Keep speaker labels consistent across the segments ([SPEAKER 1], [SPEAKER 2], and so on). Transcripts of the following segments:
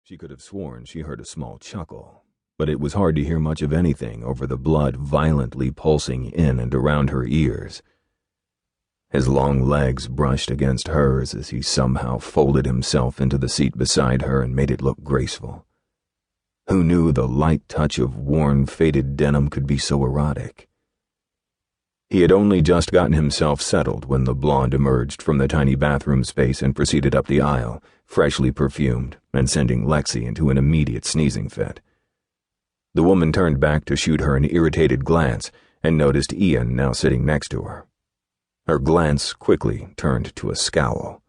[SPEAKER 1] She could have sworn she heard a small chuckle, but it was hard to hear much of anything over the blood violently pulsing in and around her ears. His long legs brushed against hers as he somehow folded himself into the seat beside her and made it look graceful. Who knew the light touch of worn, faded denim could be so erotic? He had only just gotten himself settled when the blonde emerged from the tiny bathroom space and proceeded up the aisle, freshly perfumed and sending Lexi into an immediate sneezing fit. The woman turned back to shoot her an irritated glance and noticed Ian now sitting next to her. Her glance quickly turned to a scowl.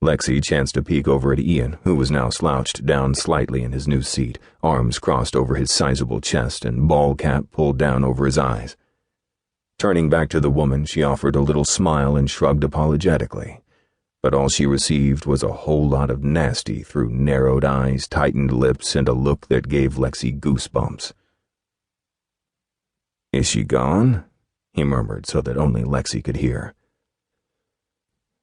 [SPEAKER 1] Lexi chanced to peek over at Ian, who was now slouched down slightly in his new seat, arms crossed over his sizable chest and ball cap pulled down over his eyes. Turning back to the woman, she offered a little smile and shrugged apologetically, but all she received was a whole lot of nasty through narrowed eyes, tightened lips, and a look that gave Lexi goosebumps. "Is she gone?" he murmured so that only Lexi could hear.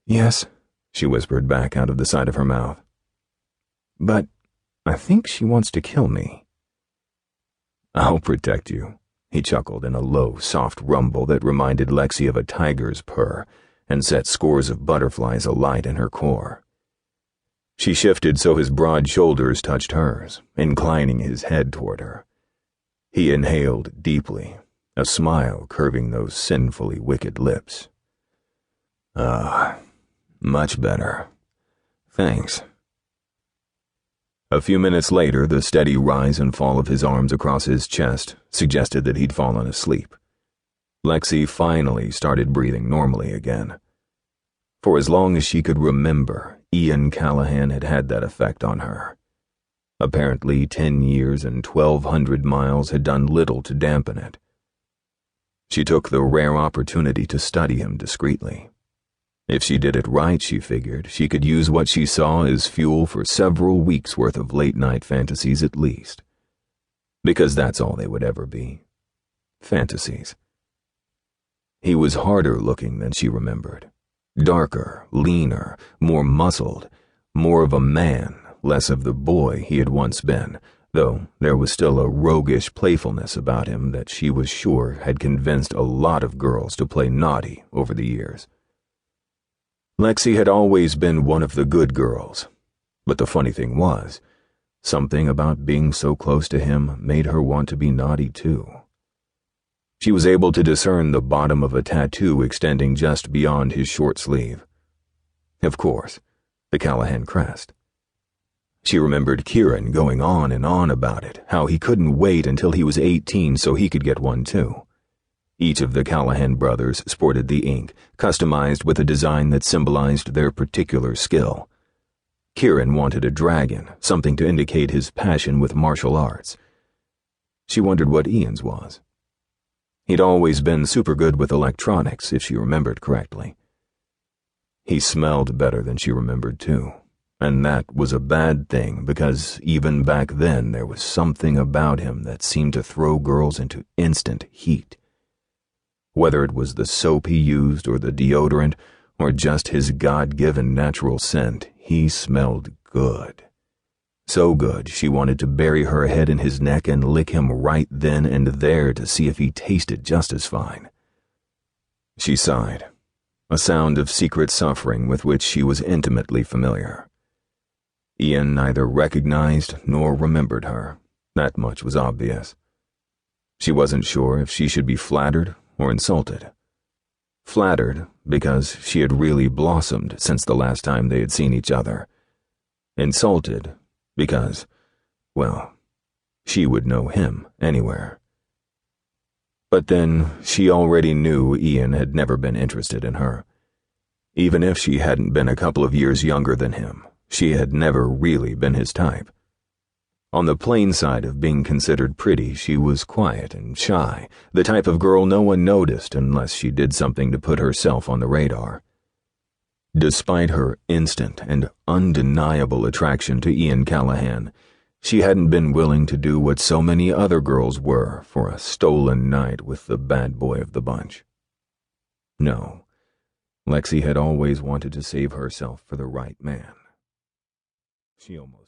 [SPEAKER 1] "Yes," she whispered back out of the side of her mouth. "But I think she wants to kill me." "I'll protect you," he chuckled in a low, soft rumble that reminded Lexi of a tiger's purr and set scores of butterflies alight in her core. She shifted so his broad shoulders touched hers, inclining his head toward her. He inhaled deeply, a smile curving those sinfully wicked lips. "Ah, much better. Thanks." A few minutes later, the steady rise and fall of his arms across his chest suggested that he'd fallen asleep. Lexi finally started breathing normally again. For as long as she could remember, Ian Callaghan had had that effect on her. Apparently 10 years and 1,200 miles had done little to dampen it. She took the rare opportunity to study him discreetly. If she did it right, she figured, she could use what she saw as fuel for several weeks' worth of late-night fantasies at least. Because that's all they would ever be. Fantasies. He was harder looking than she remembered. Darker, leaner, more muscled, more of a man, less of the boy he had once been, though there was still a roguish playfulness about him that she was sure had convinced a lot of girls to play naughty over the years. Lexi had always been one of the good girls, but the funny thing was, something about being so close to him made her want to be naughty too. She was able to discern the bottom of a tattoo extending just beyond his short sleeve. Of course, the Callaghan crest. She remembered Kieran going on and on about it, how he couldn't wait until he was 18 so he could get one too. Each of the Callaghan brothers sported the ink, customized with a design that symbolized their particular skill. Kieran wanted a dragon, something to indicate his passion with martial arts. She wondered what Ian's was. He'd always been super good with electronics, if she remembered correctly. He smelled better than she remembered too, and that was a bad thing because even back then there was something about him that seemed to throw girls into instant heat. Whether it was the soap he used or the deodorant or just his God-given natural scent, he smelled good. So good she wanted to bury her head in his neck and lick him right then and there to see if he tasted just as fine. She sighed, a sound of secret suffering with which she was intimately familiar. Ian neither recognized nor remembered her. That much was obvious. She wasn't sure if she should be flattered or insulted. Flattered because she had really blossomed since the last time they had seen each other. Insulted because, well, she would know him anywhere. But then she already knew Ian had never been interested in her. Even if she hadn't been a couple of years younger than him, she had never really been his type. On the plain side of being considered pretty, she was quiet and shy, the type of girl no one noticed unless she did something to put herself on the radar. Despite her instant and undeniable attraction to Ian Callaghan, she hadn't been willing to do what so many other girls were for a stolen night with the bad boy of the bunch. No, Lexi had always wanted to save herself for the right man. She almost